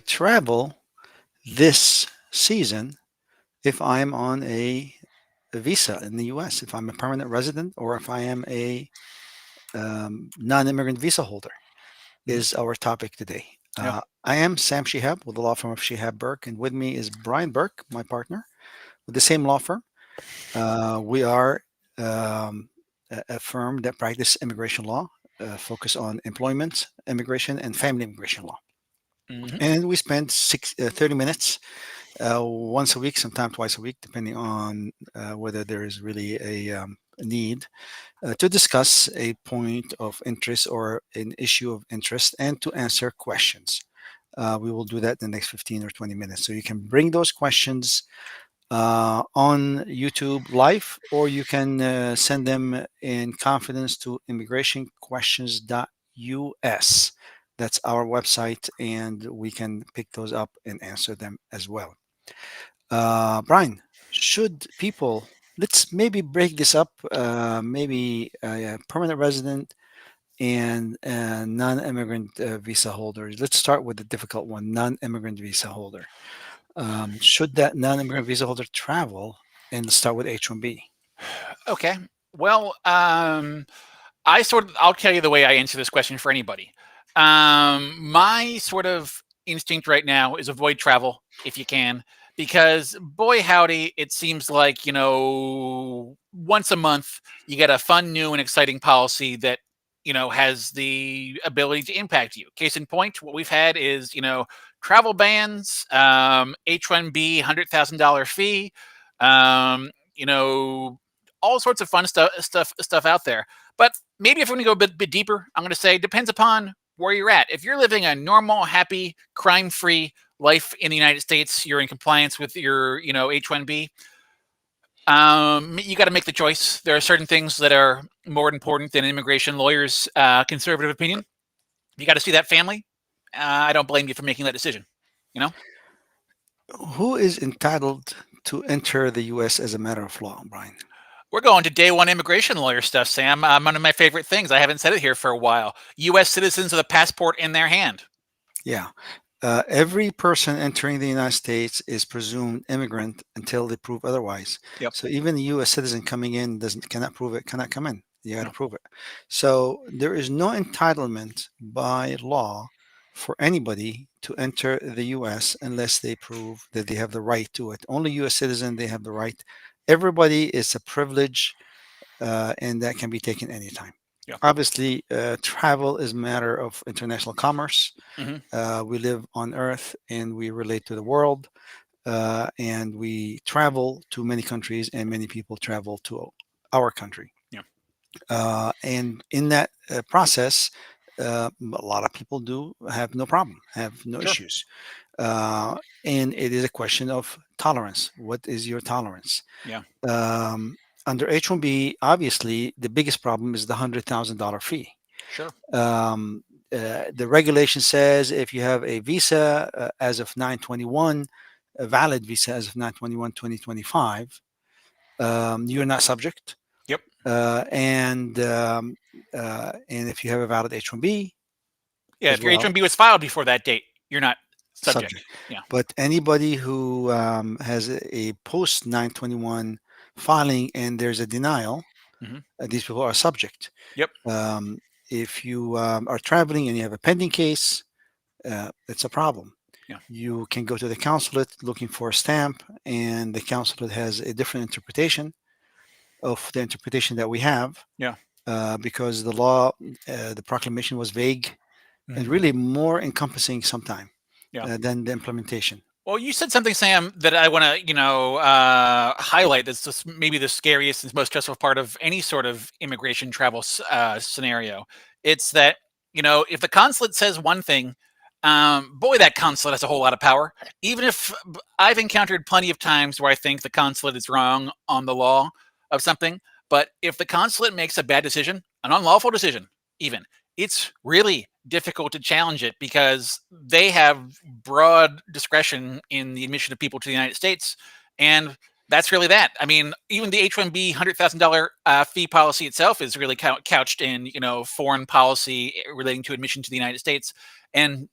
travel this season if I'm on a visa in the US, if I'm a permanent resident or if I am a non-immigrant visa holder, Mhm. is our topic today. Yeah. I am Sam Shihab with the law firm of Shihab Burke, and with me is Brian Burke, my partner, with the same law firm. We are um, a firm that practice immigration law, focus on employment, immigration, and family immigration law. Hmm. And we spend 30 minutes once a week, sometimes twice a week, depending on whether there is really a need to discuss a point of interest or an issue of interest and to answer questions. We will do that in the next 15 or 20 minutes. So you can bring those questions on YouTube live, or you can send them in confidence to immigrationquestions.us. That's our website, and we can pick those up and answer them as well. Brian, should people, let's maybe break this up, maybe permanent resident and non-immigrant visa holders. Let's start with the difficult one, non-immigrant visa holder. Should that non-immigrant visa holder travel? And let's start with H-1B. Okay. Well, I'll tell you the way I answer this question for anybody. My sort of instinct right now is avoid travel if you can, because boy howdy, it seems like, once a month you get a fun, new, and exciting policy that, has the ability to impact you. Case in point, what we've had is, travel bans, H-1B, $100,000 fee, um, you know, all sorts of fun stuff out there. But maybe if we're going to go a bit deeper, I'm going to say depends upon where you're at. If you're living a normal, happy, crime-free life in the United States, you're in compliance with your, H-1B. You got to make the choice. There are certain things that are more important than immigration lawyers' conservative opinion. You got to see that family. I don't blame you for making that decision. You know, Who is entitled to enter the U.S. as a matter of law, Brian? we're going to day one immigration lawyer stuff, Sam. One of my favorite things. I haven't said it here for a while. U.S. citizens with a passport in their hand. Yeah. Every person entering the United States is presumed immigrant until they prove otherwise. Yep. So even a U.S. citizen coming in doesn't cannot prove it, cannot come in. You got to No. prove it. So there is no entitlement by law for anybody to enter the U.S. unless they prove that they have the right to it. Only U.S. citizen they have the right. Everybody is a privilege, and that can be taken anytime. Yeah. Obviously, travel is a matter of international commerce. Hmm. We live on Earth and we relate to the world, and we travel to many countries, and many people travel to our country. Yeah. And in that process, a lot of people do have no problem, have no Sure. issues. And it is a question of tolerance. What is your tolerance? Yeah. Um, Under H-1B, obviously, the biggest problem is the $100,000 fee. Sure. Um, the regulation says if you have a visa as of 921, a valid visa as of 921 2025, you're not subject. Yep. And if you have a valid H-1B Yeah. as If your well, H-1B was filed before that date, you're not subject. subject. Yeah. But anybody who has a post 921 filing and there's a denial, Hmm. these people are subject. Yep. Um, if you are traveling and you have a pending case, it's a problem. Yeah. You can go to the consulate looking for a stamp, and the consulate has a different interpretation of the interpretation that we have Yeah. because the law, the proclamation was vague and Hmm. really more encompassing sometime Yeah. than the implementation. Well, you said something, Sam, that I want to, highlight. That's just maybe the scariest and most stressful part of any sort of immigration travel scenario. It's that, if the consulate says one thing, boy, that consulate has a whole lot of power. Even if I've encountered plenty of times where I think the consulate is wrong on the law of something, but if the consulate makes a bad decision, an unlawful decision, even, it's really difficult to challenge it because they have broad discretion in the admission of people to the United States. And that's really that. I mean, even the H-1B $100,000 fee policy itself is really couched in, foreign policy relating to admission to the United States. And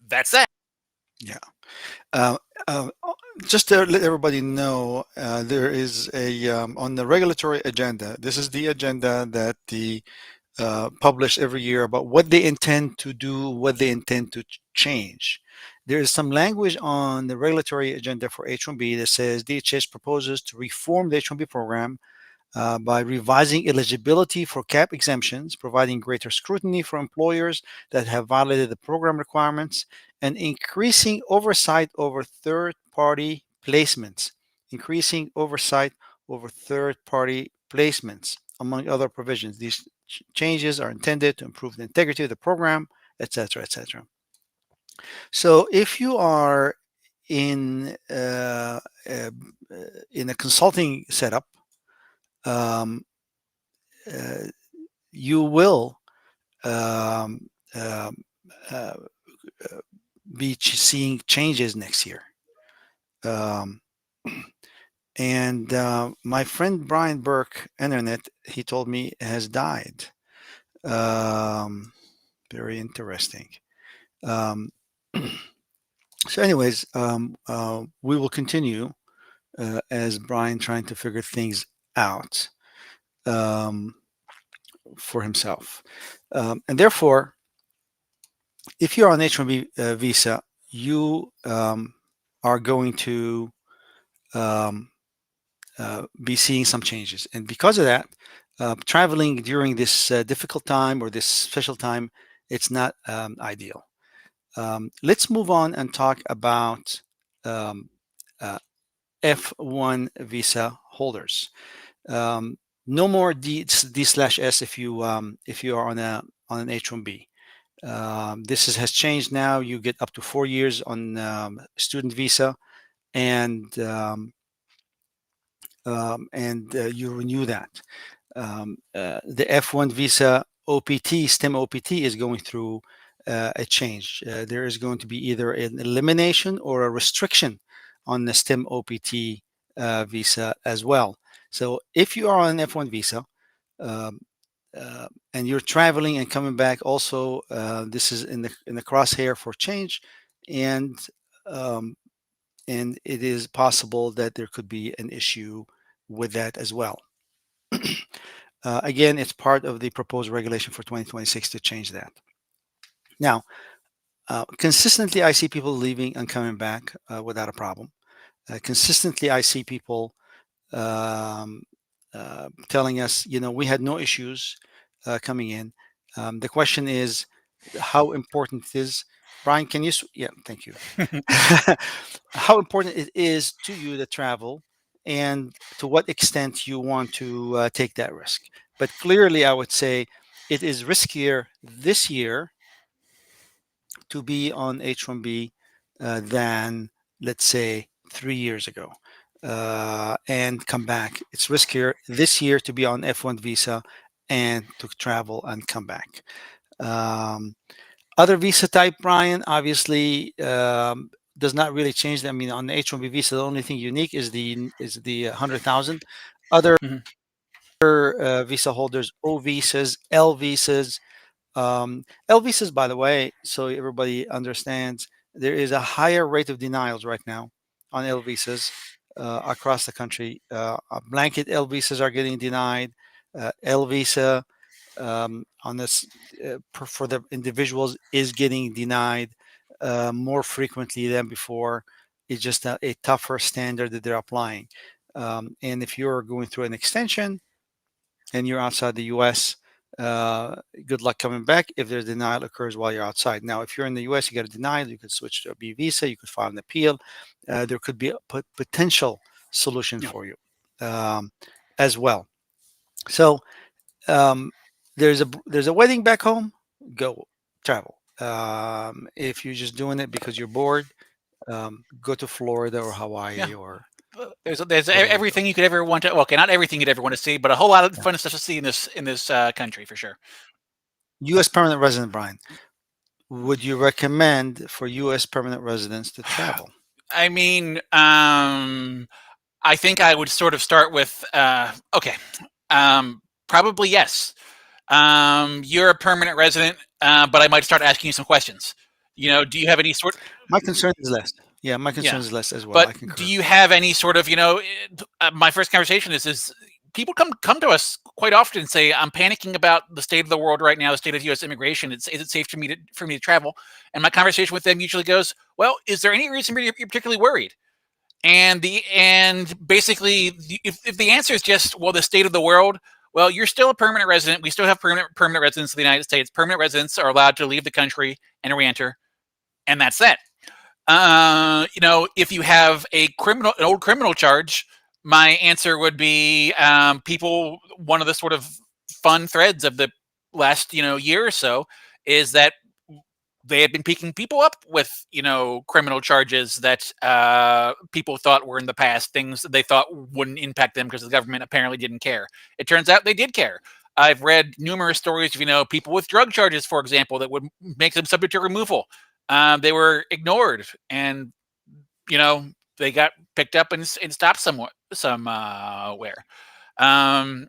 that's that. Yeah. Uh, uh, just to let everybody know, there is a on the regulatory agenda. This is the agenda that the publish every year about what they intend to do, what they intend to change. There is some language on the regulatory agenda for H-1B that says DHS proposes to reform the H-1B program by revising eligibility for cap exemptions, providing greater scrutiny for employers that have violated the program requirements, and increasing oversight over third party placements. Increasing oversight over third party placements, among other provisions. These changes are intended to improve the integrity of the program, etc., etc. So if you are in uh, uh, in a consulting setup, um, uh, you will um, um, uh, uh, be seeing changes next year. Um, and my friend Brian Burke, internet, he told me has died. Um, Very interesting. Um, so, anyways, we will continue as Brian trying to figure things out um, for himself, and therefore if you're on H-1B visa, you are going to um, be seeing some changes. And because of that, traveling during this difficult time or this special time, it's not ideal. Let's move on and talk about um, uh, F1 visa holders. Um, no more D/S if you are on an H-1B. Has changed now. You get up to 4 years on student visa, and you renew that. The F1 visa OPT, STEM OPT, is going through a change. There is going to be either an elimination or a restriction on the STEM OPT visa as well. So if you are on an F1 visa, um, and you're traveling and coming back, also this is in the crosshair for change, and um, and it is possible that there could be an issue with that as well. Again, it's part of the proposed regulation for 2026 to change that. Now, consistently, I see people leaving and coming back without a problem. Consistently, I see people um, telling us, we had no issues coming in. The question is how important it is. Brian, can you? Yeah, thank you. How important it is to you to travel, and to what extent you want to take that risk. But clearly, I would say it is riskier this year to be on H-1B than, let's say, 3 years ago and come back. It's riskier this year to be on F1 visa and to travel and come back. Um, Other visa type, Brian, obviously does not really change. I mean, on the H-1B visa, the only thing unique is the 100,000. Other Mhm. visa holders, O visas, L visas, L visas, by the way, so everybody understands, there is a higher rate of denials right now on L visas across the country. Blanket L visas are getting denied. L visa on this for the individuals is getting denied more frequently than before. It's just a tougher standard that they're applying. And if you're going through an extension and you're outside the US, uh, good luck coming back if there's denial occurs while you're outside. Now, if you're in the US, you get a denial, you could switch to a B visa, you could file an appeal. There could be a potential solution Yeah. for you as well. So um, there's a wedding back home, go travel. If you're just doing it because you're bored, go to Florida or Yeah. Hawaii or There's Puerto Rico. everything you could ever want to. Okay, not everything you'd ever want to see, but a whole lot of Yeah. fun stuff to see in this country for sure. U.S. permanent resident, Brian. Would you recommend for U.S. permanent residents to travel? I mean, I think I would sort of start with okay, probably yes. You're a permanent resident, but I might start asking you some questions. Do you have any sort? My concern is less. Yeah, my concern Yeah, is less as well. but I do concur. you have any sort of my first conversation is people come to us quite often and say I'm panicking about the state of the world right now, the state of U.S. immigration. Is it safe for me to travel? And my conversation with them usually goes, well, is there any reason you're particularly worried? And basically, if the answer is just, well, the state of the world, well, you're still a permanent resident. We still have permanent residents of the United States. Permanent residents are allowed to leave the country and reenter, and that's that. If you have an old criminal charge, my answer would be, people. One of the sort of fun threads of the last year or so is that they had been picking people up with criminal charges that people thought were in the past, things that they thought wouldn't impact them because the government apparently didn't care. It turns out they did care. I've read numerous stories of people with drug charges, for example, that would make them subject to removal. They were ignored, and you know they got picked up and stopped somewhere. Um,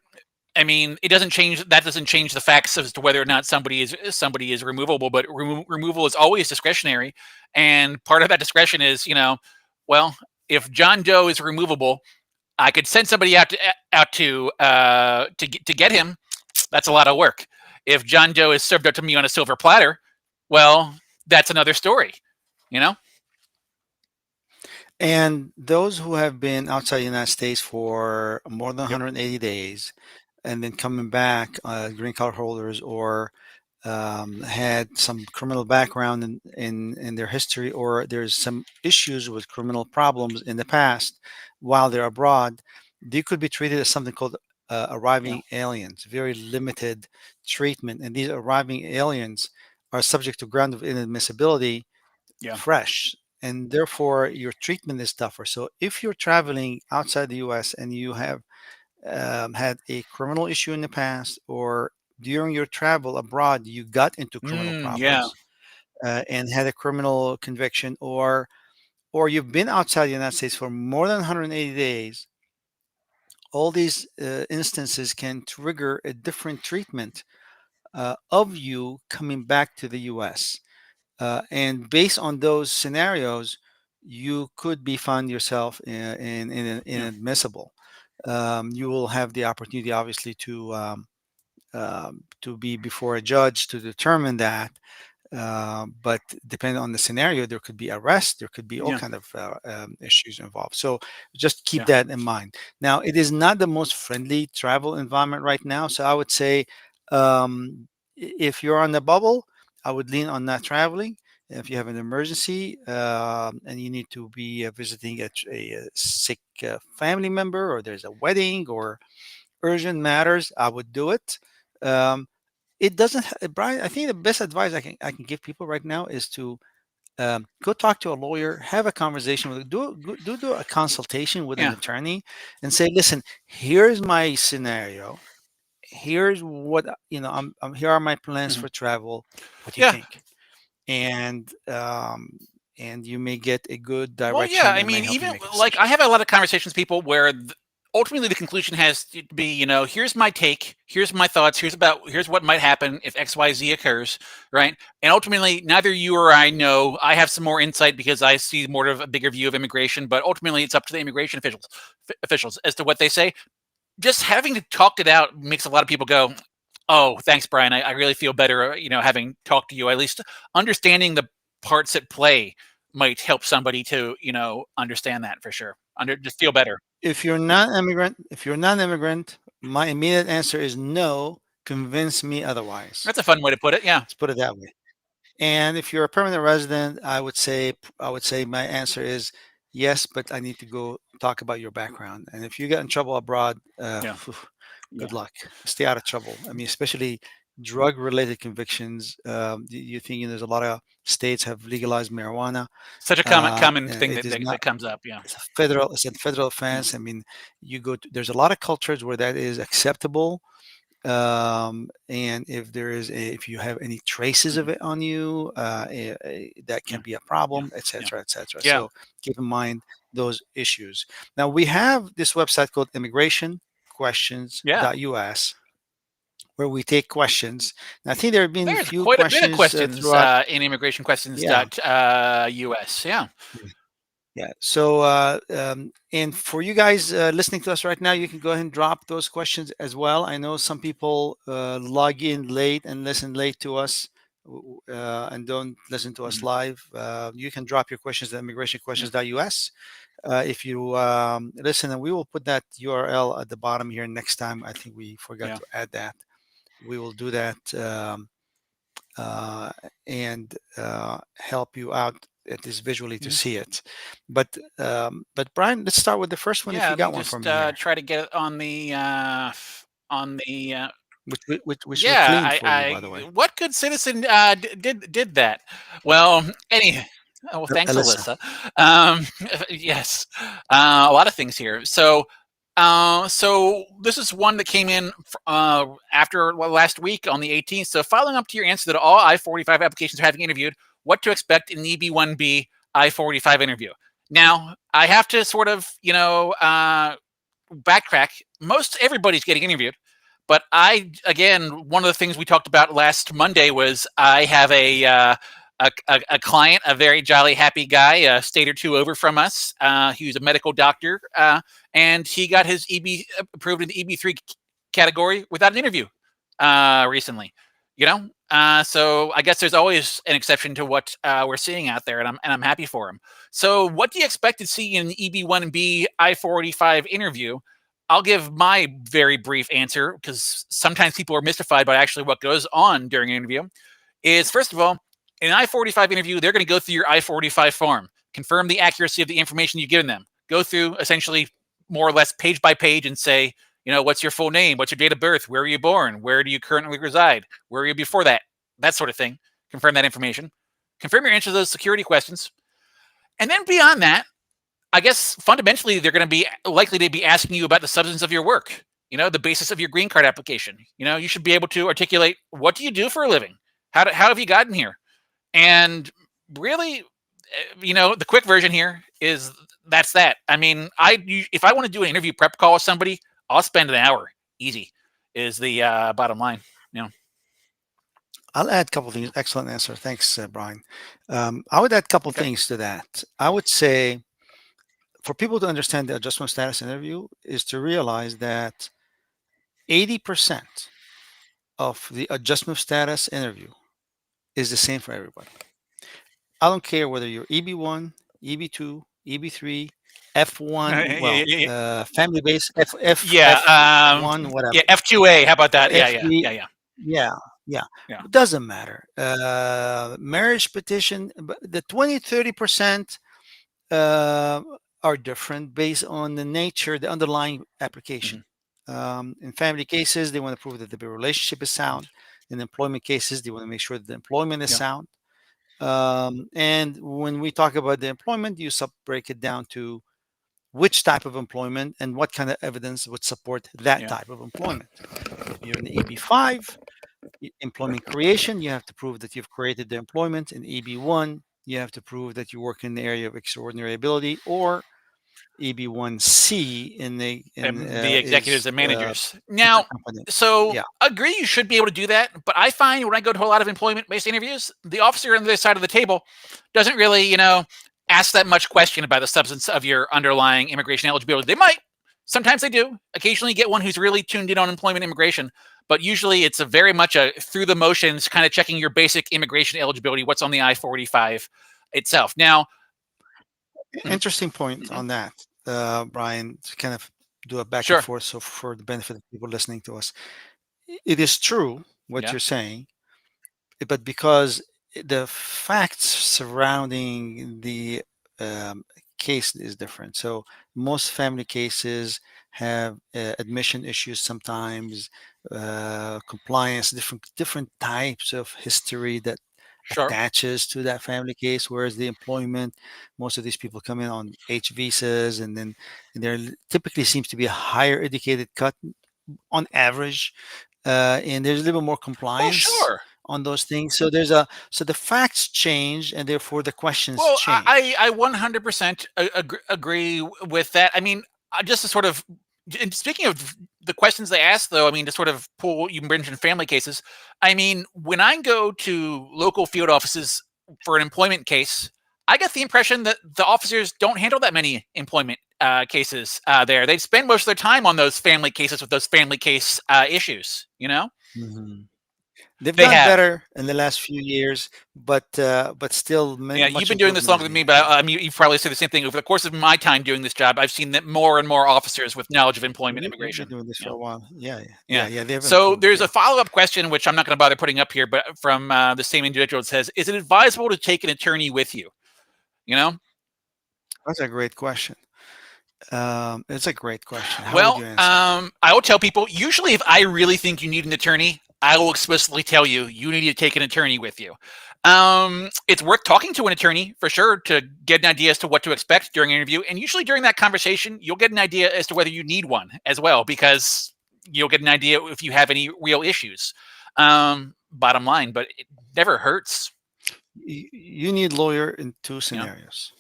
I mean, it doesn't change. That doesn't change the facts as to whether or not somebody is removable. But removal is always discretionary, and part of that discretion is, well, if John Doe is removable, I could send somebody out to get him. That's a lot of work. If John Doe is served up to me on a silver platter, well, that's another story. You know? And those who have been outside the United States for more than Yep. 180 days and then coming back, green card holders, or had some criminal background in their history, or there's some issues with criminal problems in the past while they're abroad, they could be treated as something called Yeah. arriving aliens, very limited treatment. And these arriving aliens are subject to ground of inadmissibility Yeah. fresh, and therefore your treatment is tougher. So if you're traveling outside the US and you have had a criminal issue in the past, or during your travel abroad you got into criminal Yeah. problems and had a criminal conviction, or you've been outside the United States for more than 180 days, all these instances can trigger a different treatment of you coming back to the US. And based on those scenarios, you could be found yourself Yeah. inadmissible. You will have the opportunity, obviously, to be before a judge to determine that. But depending on the scenario, there could be arrest, there could be all Yeah. kind of issues involved. So just keep Yeah. that in mind. Now, it is not the most friendly travel environment right now. So I would say, if you're on the bubble, I would lean on not traveling. If you have an emergency and you need to be visiting a sick family member, or there's a wedding or urgent matters, I would do it. Um, it doesn't Brian, I think the best advice I can give people right now is to go talk to a lawyer, have a conversation with, do a consultation with an Yeah. attorney, and say, listen, here's my scenario, here's what here are my plans Mhm. for travel, what do you Yeah. think? And you may get a good Well, yeah. direction I that may mean, help you even make a like decision. I have a lot of conversations with people where ultimately the conclusion has to be, here's my take, here's my thoughts, here's what might happen if X, Y, Z occurs, right? And ultimately, neither you or I know. I have some more insight because I see more of a bigger view of immigration, but ultimately, it's up to the immigration officials as to what they say. Just having to talk it out makes a lot of people go, "Oh, thanks, Brian. I really feel better, having talked to you. At least understanding the parts at play might help somebody to, understand that for sure. Just feel better." If you're not immigrant, my immediate answer is no. Convince me otherwise. That's a fun way to put it. Yeah. Let's put it that way. And if you're a permanent resident, I would say my answer is yes, but I need to go talk about your background. And if you get in trouble abroad, Yeah. good Yeah. luck. Stay out of trouble. I mean, especially drug-related convictions. You think there's a lot of states have legalized marijuana. Such a common And thing it that, is that not. that comes up. Yeah. It's a federal Yeah. offense. I mean, there's a lot of cultures where that is acceptable, and if you have any traces of Mhm. it on you, that Yeah. can be a Yeah. problem, Yeah. etc., etc. Yeah. So keep in mind those issues. Now we have this website called Yeah. immigrationquestions.us, where we take questions. And I think there have been a There's few quite a bit of questions questions throughout. in immigration questions Yeah. dot us. Yeah. Yeah. So, and for you guys listening to us right now, you can go ahead and drop those questions as well. I know some people log in late and listen late to us and don't listen to us Mhm. live. You can drop your questions at Yeah. immigrationquestions.us. If you listen, and we will put that URL at the bottom here next time. I think we forgot Yeah. to add that. We will do that. Uh, and help you out at least visually to Mhm. see it. But Brian, let's start with the first one if Yeah. you Let me got one for just me here, try to get it on the which we yeah, cleaned for you, by the way. what good citizen did that? Well, any well, thanks, Alyssa. Alyssa. Yes, a lot of things here. So this is one that came in after last week on the 18th. So following up to your answer that all I-45 applications are having interviewed, what to expect in the EB-1B I-45 interview. Now, I have to sort of, backtrack. Most everybody's getting interviewed, but again, one of the things we talked about last Monday was I have a client, a very jolly, happy guy, a state or two over from us. He was a medical doctor, and he got his EB approved in the EB3 category without an interview recently. So I guess there's always an exception to what we're seeing out there, and I'm happy for him. So, what do you expect to see in an EB1B I-45 interview? I'll give my very brief answer because sometimes people are mystified by actually what goes on during an interview. Is first of all, in an I-45 interview, they're going to go through your I-45 form, confirm the accuracy of the information you've given them, go through essentially more or less page by page and say, what's your full name? What's your date of birth? Where are you born? Where do you currently reside? Where were you before that? That sort of thing. Confirm that information. Confirm your answers to those security questions. And then beyond that, I guess fundamentally they're going to be likely to be asking you about the substance of your work, the basis of your green card application. You should be able to articulate, what do you do for a living? How have you gotten here? And really, the quick version here is that's that. I mean, if I want to do an interview prep call with somebody, I'll spend an hour. Easy is the bottom line. You know. I'll add a couple of things. Excellent answer. Thanks, Brian. I would add a couple of Okay. things to that. I would say for people to understand the adjustment status interview is to realize that 80% of the adjustment status interview is the same for everybody. I don't care whether you're EB1, EB2, EB3, F1, well, family base, Yeah. F1, Yeah. whatever, F2A. How about that? Yeah. Yeah. F3, Yeah. Yeah. yeah, yeah. Yeah. It doesn't matter. Marriage petition, the 20, 30% uh, are different based on the nature, the underlying application. Hmm. In family cases, they want to prove that the relationship is sound. In employment cases, they want to make sure that the employment is Yeah. sound. And when we talk about the employment, you break it down to which type of employment and what kind of evidence would support that Yeah. type of employment. If you're in the EB5, employment creation, you have to prove that you've created the employment. In EB1, you have to prove that you work in the area of extraordinary ability, or EB1C The executives is and managers. with the Now, company. so Yeah, agree you should be able to do that, but I find when I go to a lot of employment-based interviews, the officer on the other side of the table doesn't really, ask that much question about the substance of your underlying immigration eligibility. They might. Sometimes they do. Occasionally you get one who's really tuned in on employment immigration, but usually it's a very much a through the motions kind of checking your basic immigration eligibility, what's on the I-45 itself. Now, mhm, interesting point mhm, on that, Brian. To kind of do a back and sure. forth, so for the benefit of people listening to us, it is true what Yeah, you're saying, but because the facts surrounding the um, case is different. So most family cases have admission issues sometimes, compliance, different types of history that sure. attaches to that family case. Whereas the employment, most of these people come in on H visas, and there typically seems to be a higher educated cut on average, and there's a little more Well, compliance sure. on those things. So the facts change, and therefore the questions Well, change. I 100% agree with that. I mean, just to sort of, and speaking of the questions they ask, though, I mean, to sort of pull, you mentioned family cases. I mean, when I go to local field offices for an employment case, I get the impression that the officers don't handle that many employment cases there. They spend most of their time on those family cases with those family case issues. You know, Hmm. They've they gotten have. better in the last few years, but still Yeah, you've much been doing this improvement longer is than me, needed. but Yeah. I mean, you probably say the same thing. Over the course of my time doing this job, I've seen that more and more officers with knowledge of employment You've been immigration. doing this You for know, a while. Yeah, yeah, yeah. yeah, yeah. They've So improved. there's a Yeah, follow up question, which I'm not going to bother putting up here, but from the same individual, it says, "Is it advisable to take an attorney with you?" You know, that's a great question. It's a great question. How would well, you answer? I will tell people. Usually, if I really think you need an attorney, I will explicitly tell you you need to take an attorney with you. It's worth talking to an attorney for sure to get an idea as to what to expect during an interview. And usually during that conversation, you'll get an idea as to whether you need one as well, because you'll get an idea if you have any real issues. Bottom line, but it never hurts, You need lawyer in two you know. scenarios.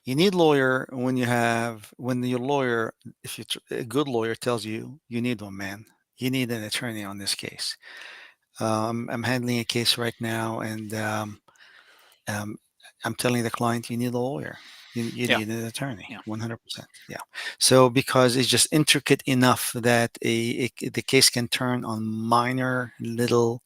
You need lawyer when your lawyer, if you a good lawyer tells you you need one, man. You need an attorney on this case. I'm handling a case right now, and um, I'm telling the client you need a lawyer. You Yeah, need an attorney, yeah, 100%. Yeah. So because it's just intricate enough that the case can turn on minor little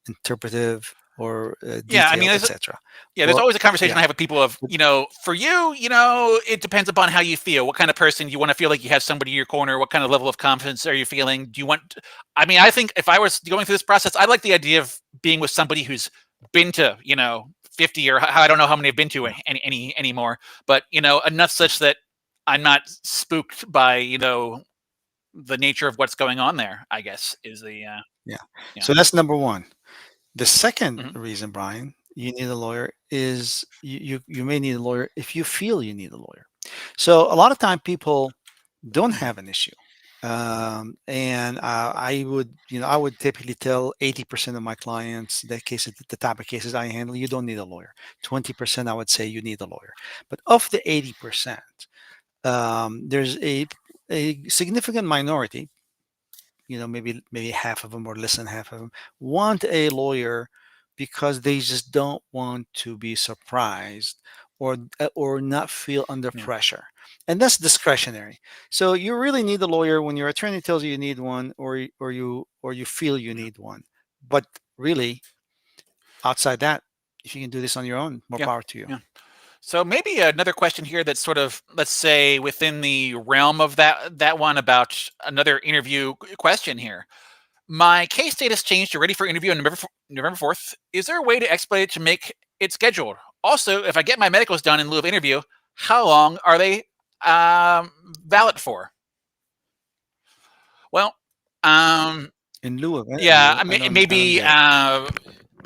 interpretive or yeah. I mean, detail, etc. yeah, there's Or always a conversation yeah, I have with people of, but for you, it depends upon how you feel. What kind of person you want to feel like you have somebody in your corner? What kind of level of confidence are you feeling? Do you want, I mean, I think if I was going through this process, I like the idea of being with somebody who's been to, 50 or I don't know how many I've been to yeah, any anymore, but, enough such that I'm not spooked by, the nature of what's going on there, I guess is yeah. yeah. So that's number one. The second Hmm. reason, Brian, you need a lawyer is you may need a lawyer if you feel you need a lawyer. So a lot of time people don't have an issue. And I would, I would typically tell 80% of my clients that cases, the type of cases I handle, you don't need a lawyer. 20%, I would say you need a lawyer. But of the 80%, there's a significant minority, maybe half of them or less than half of them want a lawyer because they just don't want to be surprised or not feel under Yeah, pressure, and that's discretionary. So you really need a lawyer when your attorney tells you you need one, or you feel you yeah, need one. But really, outside that, if you can do this on your own, more yeah, power to you. yeah. So maybe another question here that's sort of, let's say, within the realm of that one, about another interview question here. My case status changed to ready for interview on November 4th. Is there a way to expedite it to make it scheduled? Also, if I get my medicals done in lieu of interview, how long are they um, valid for? Well, um, In lieu of yeah, interview, I I mean, don't get it.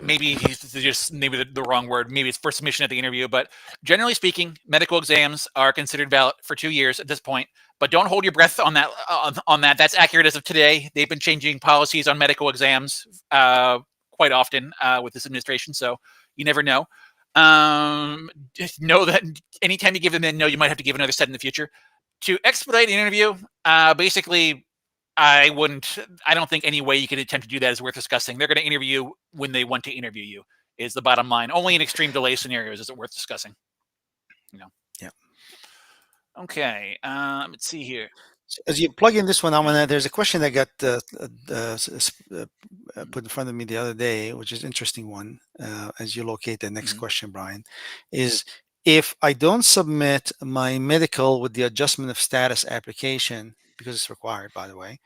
maybe he's just maybe the wrong word. Maybe it's for submission at the interview. But generally speaking, medical exams are considered valid for 2 years at this point. But don't hold your breath on that. On that, that's accurate as of today. They've been changing policies on medical exams quite often with this administration, so you never know. Just know that anytime you give them a no, you might have to give another set in the future. To expedite an interview, basically I wouldn't. I don't think any way you could attempt to do that is worth discussing. They're going to interview you when they want to interview you. Is the bottom line. Only in extreme delay scenarios is it worth discussing. You know. Yeah. Okay. Let's see here. As you plug in this one, Yeah. there's a question that got put in front of me the other day, which is an interesting one. As you locate the next Hmm. question, Brian, is if I don't submit my medical with the adjustment of status application, because it's required, by the way,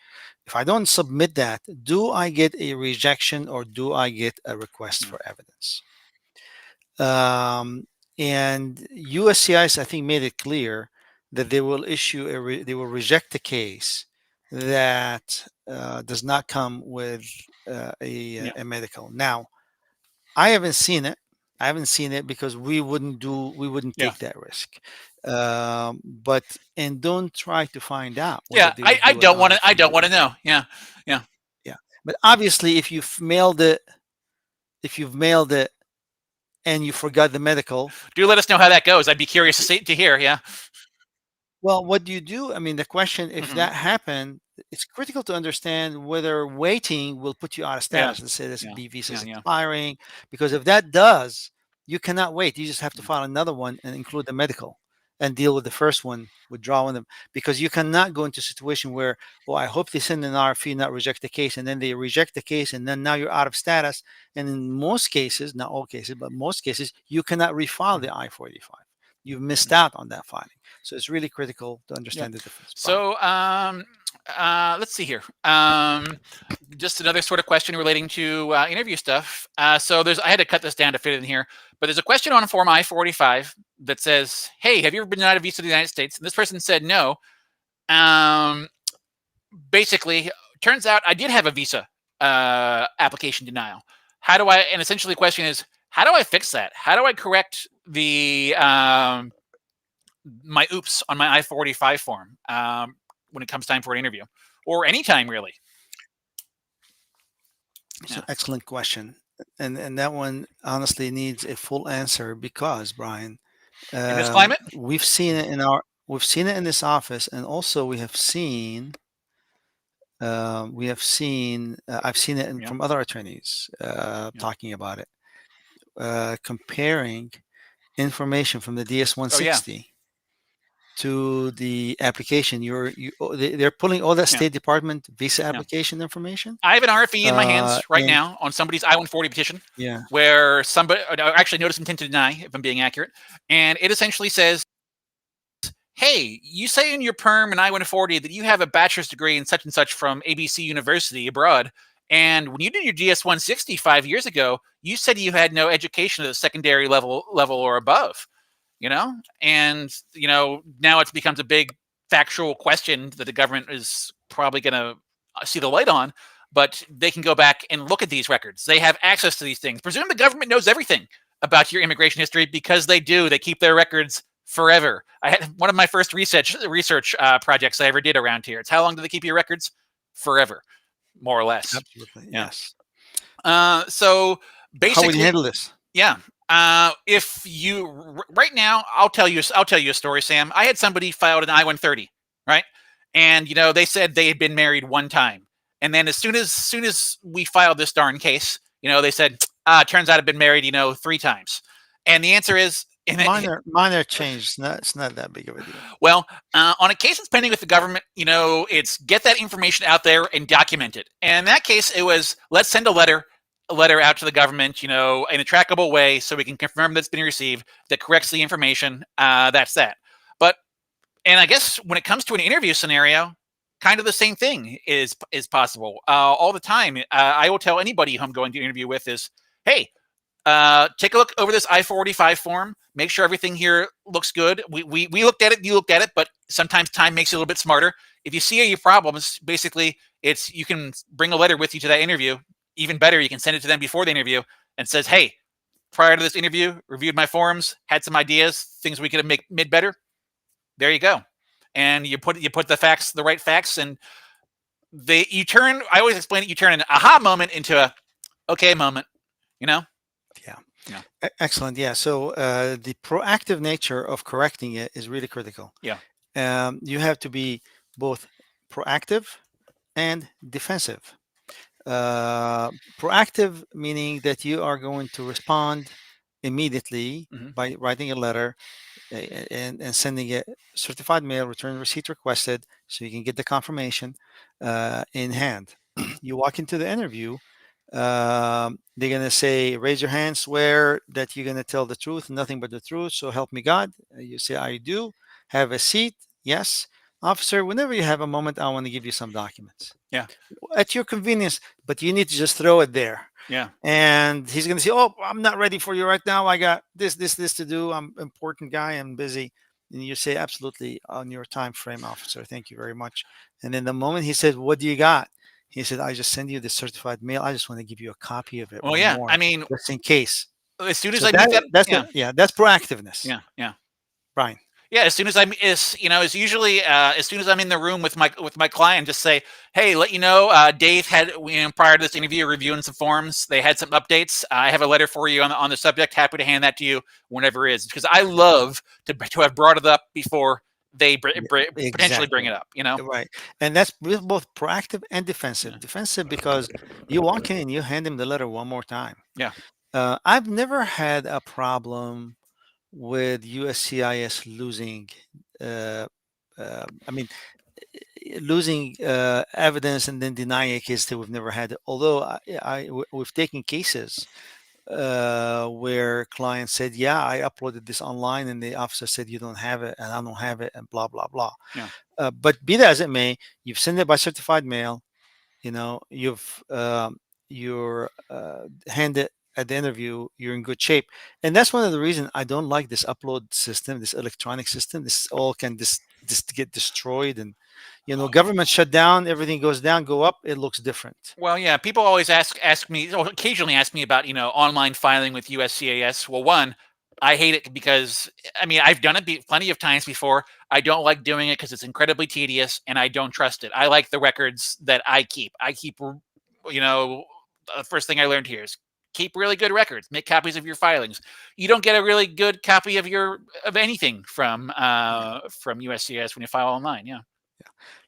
if I don't submit that, do I get a rejection or do I get a request Yeah. for evidence? Um, and USCIS, I think, made it clear that they will they will reject the case that does not come with Yeah. a medical. Now, I haven't seen it. I haven't seen it because we wouldn't Yeah. take that risk. But and don't try to find out whether Yeah. they I, would I do an don't want to. audit I for don't you want or to not. know. Yeah. Yeah. Yeah, but obviously, if you've mailed it and you forgot the medical, Do let us know how that goes. I'd be curious to see to hear. Yeah. Well, what do you do? I mean, the question, if Hmm. that happened, it's critical to understand whether waiting will put you out of Yeah, status. Let's say this yeah, B visa is yeah, yeah. expiring, because if that does, you cannot wait. You just have to Mm. file another one and include the medical and deal with the first one, withdrawing them, because you cannot go into a situation where, oh, I hope they send an RFE, not reject the case, and then they reject the case, and then now you're out of status. And in most cases, not all cases, but most cases, you cannot refile Mhm. the I-485. You've missed Yeah. out on that filing. So it's really critical to Yeah. understand the difference, Brian. So let's see here. Just another sort of question relating to interview stuff. So I had to cut this down to fit in here, but there's a question on Form I-45 that says, "Hey, have you ever been denied a visa to the United States?" And this person said no. Um, Basically, turns out I did have a visa application denial. How do I? And essentially, the question is, how do I fix that? How do I correct the my oops on my I-45 form when it comes time for an interview, or anytime really? It's an Yeah. excellent question. And that one honestly needs a full answer because, Brian, In this climate. we've seen it in this office, and also we have seen I've seen it Yeah. from other attorneys Yeah. talking about it, comparing information from the DS Oh yeah. 160 to the application. They're pulling all that Yeah. State Department visa Yeah. application information. I have an RFE in my hands right And now on somebody's I-140 petition, yeah, where somebody actually notice intent to deny, if I'm being accurate, and it essentially says, "Hey, you say in your perm and I-140 that you have a bachelor's degree in such and such from ABC University abroad, and when you did your DS 160 5 years ago, you said you had no education at the secondary level or above." You know, and now it becomes a big factual question that the government is probably going to see the light on. But they can go back and look at these records. They have access to these things. Presume the government knows everything about your immigration history, because they do. They keep their records forever. I had one of my first research projects I ever did around here. It's how long do they keep your records? Forever, more or less. absolutely, Yeah. yes. So How would you basically, handle this? yeah. If you right now, I'll tell you a story, Sam. I had somebody filed an I-130, right? And they said they had been married one time, and then as soon as we filed this darn case, they said, turns out I've been married, 3 times. And the answer is, Minor change. It's not that big of a deal. well, on a case that's pending with the government, it's get that information out there and document it. And in that case, it was, let's send a letter out to the government, in a trackable way, so we can confirm that it's been received, that corrects the information. That's that. But and I guess when it comes to an interview scenario, kind of the same thing is possible all the time. I will tell anybody who I'm going to interview with is, hey, take a look over this I-485 form. Make sure everything here looks good. We looked at it, you looked at it, but sometimes time makes you a little bit smarter. If you see any problems, basically, you can bring a letter with you to that interview. Even better, you can send it to them before the interview and says, hey, prior to this interview, reviewed my forms, had some ideas, things we could have made better. There you go. And you put the right facts, and you turn. I always explain it. You turn an aha moment into a okay moment. You know. Yeah. Yeah. Excellent. Yeah. So the proactive nature of correcting it is really critical. Yeah. You have to be both proactive and defensive. Proactive meaning that you are going to respond immediately Mm-hmm. by writing a letter and sending it certified mail, return receipt requested, so you can get the confirmation in hand. You walk into the interview, they're going to say, raise your hand, swear that you're going to tell the truth, nothing but the truth. So help me God. You say, I do. Have a seat. Yes. Officer, whenever you have a moment, I want to give you some documents Yeah. at your convenience, but you need to just throw it there. Yeah. And he's going to say, oh, I'm not ready for you right now. I got this to do. I'm an important guy. I'm busy. And you say, absolutely, on your time frame, officer. Thank you very much. And then the moment he said, what do you got? He said, I just send you the certified mail. I just want to give you a copy of it, Well, one yeah. I more, mean, just in case. as soon as So I meet that, yeah, that's proactiveness, yeah, yeah. Brian. Yeah, as soon as I'm is it's usually as soon as I'm in the room with my client, just say, hey, let you know, Dave had prior to this interview reviewing some forms. They had some updates. I have a letter for you on the subject. Happy to hand that to you whenever it is, because I love to have brought it up before they Yeah, potentially bring exactly. it up. You know? Right. And that's both proactive and Yeah. defensive. Defensive because you walk in, you hand him the letter one more time. Yeah. I've never had a problem with USCIS losing, uh, I mean, losing evidence and then denying a case that we've never had. Although we've taken cases where clients said, "Yeah, I uploaded this online," and the officer said, "You don't have it, and I don't have it," and blah blah blah. Yeah. But be that as it may, you've sent it by certified mail. You're handed at the interview. You're in good shape, and that's one of the reasons I don't like this upload system, this electronic system. This all can just get destroyed, and government shut down, everything goes down, go up, it looks different. Well, yeah, people always ask me, or occasionally ask me about online filing with USCIS. Well, one, I hate it because I mean I've done it plenty of times before. I don't like doing it because it's incredibly tedious and I don't trust it. I like the records that I keep. You know, the first thing I learned here is keep really good records. Make copies of your filings. You don't get a really good copy of anything from USCIS when you file online. Yeah.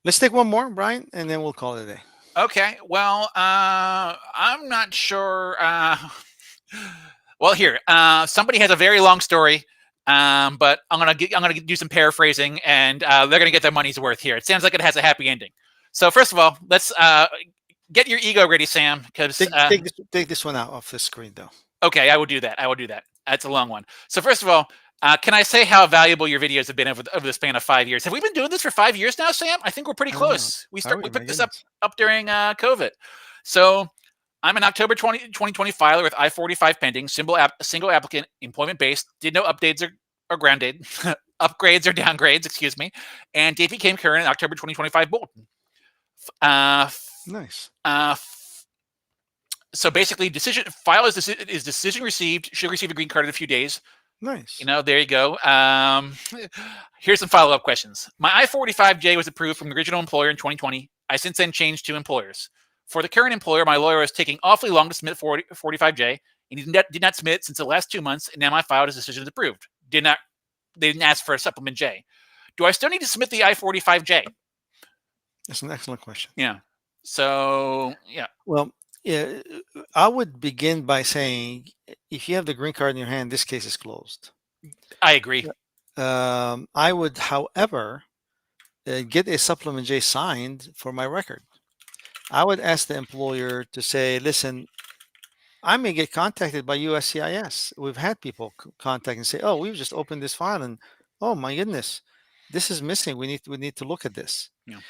Let's take one more, Brian, and then we'll call it a day. Okay. Well, I'm not sure. Well, here, somebody has a very long story, but I'm gonna do some paraphrasing, and they're gonna get their money's worth here. It sounds like it has a happy ending. So first of all, let's get your ego ready, Sam, because Take this one out off the screen, though. okay, I will do that. I will do that. That's a long one. So first of all, can I say how valuable your videos have been over the span of 5 years? Have we been doing this for 5 years now, Sam? I think we're pretty I don't know. close. We Are start we? we My picked this up goodness. up during COVID. So I'm an October 2020 filer with I-45 pending, single applicant, employment based, did no updates or grounded, upgrades or downgrades, excuse me, and date became current in October 2025 bulletin. Uh, Nice. uh, so basically, decision received. She'll receive a green card in a few days. Nice. There you go. Here's some follow-up questions. My I-45J was approved from the original employer in 2020. I since then changed to employers. For the current employer, my lawyer is taking awfully long to submit 45J, and he did not submit since the last 2 months, and now my filed his decision is approved. They didn't ask for a supplement J. Do I still need to submit the I-45J? That's an excellent question. Yeah. So, yeah. Well, yeah, I would begin by saying if you have the green card in your hand, this case is closed. I agree. I would, however, get a supplement J signed for my record. I would ask the employer to say, listen, I may get contacted by USCIS. We've had people contact and say, "Oh, we've just opened this file, and oh my goodness, this is missing. We need to look at this." Yeah.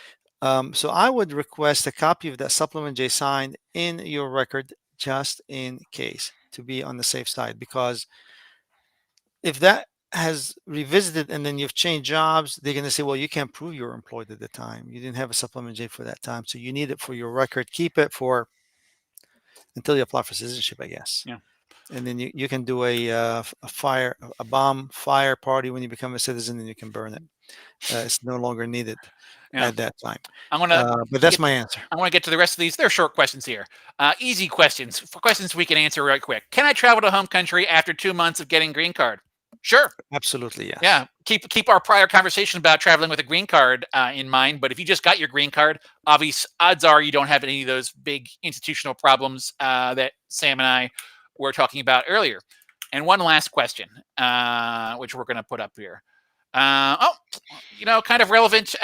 So I would request a copy of that supplement J signed in your record just in case to be on the safe side. Because if that has revisited and then you've changed jobs, they're going to say, well, you can't prove you were employed at the time. You didn't have a supplement J for that time. So you need it for your record. Keep it for until you apply for citizenship, I guess. Yeah. And then you can do a bomb fire party when you become a citizen, and you can burn it. It's no longer needed Yeah. at that time. I'm gonna But that's get my answer. I want to get to the rest of these. They're short questions here. Easy questions. For questions we can answer right quick. Can I travel to home country after 2 months of getting green card? Sure. Absolutely, yes. Yeah. Keep our prior conversation about traveling with a green card in mind. But if you just got your green card, obvious odds are you don't have any of those big institutional problems that Sam and I were talking about earlier. And one last question, which we're going to put up here. Kind of relevant.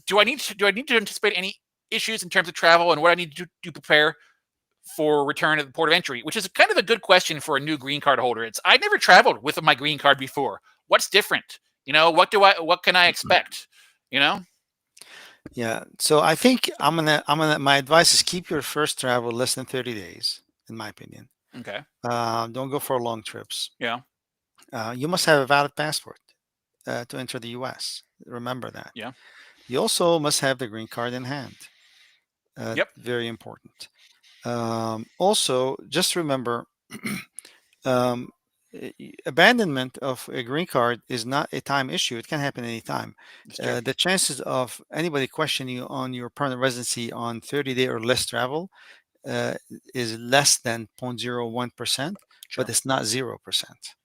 Do I need to anticipate any issues in terms of travel and what I need to do prepare for return at the port of entry? Which is kind of a good question for a new green card holder. I never traveled with my green card before. What's different? What can I expect? Yeah. So I think my advice is keep your first travel less than 30 days, in my opinion. Okay. Don't go for long trips. Yeah. You must have a valid passport to enter the US. Remember that. Yeah. You also must have the green card in hand. Yep. Very important. Also, just remember, um, abandonment of a green card is not a time issue. It can happen anytime. That's true. The chances of anybody questioning you on your permanent residency on 30-day or less travel uh, is less than 0.01%, but Sure. it's not 0%.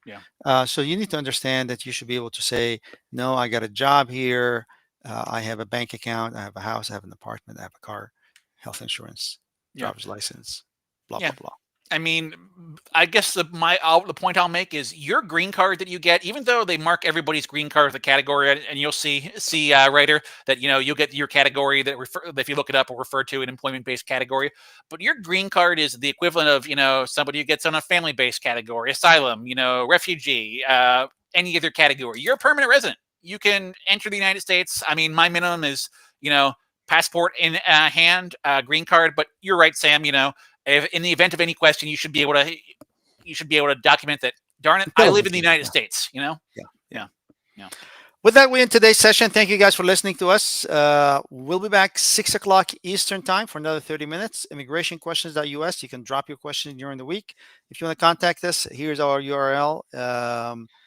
Yeah. So you need to understand that you should be able to say, no, I got a job here. I have a bank account. I have a house. I have an apartment. I have a car, health insurance, Yeah. driver's license, blah, Yeah. blah, blah. I mean, I guess the point I'll make is your green card that you get, even though they mark everybody's green card with a category, and you'll see writer that you'll get your category that if you look it up will refer to an employment based category, but your green card is the equivalent of somebody who gets on a family based category, asylum, refugee, any other category. You're a permanent resident. You can enter the United States. I mean, my minimum is passport in hand, green card. But you're right, Sam. If in the event of any question, you should be able to document that. Darn it, I Tell them live the in the truth. United Yeah, States. yeah, yeah. Yeah, yeah, With that, we end today's session. Thank you guys for listening to us. We'll be back 6 o'clock Eastern time for another 30 minutes. Immigrationquestions.us. You can drop your questions during the week. If you want to contact us, here's our URL.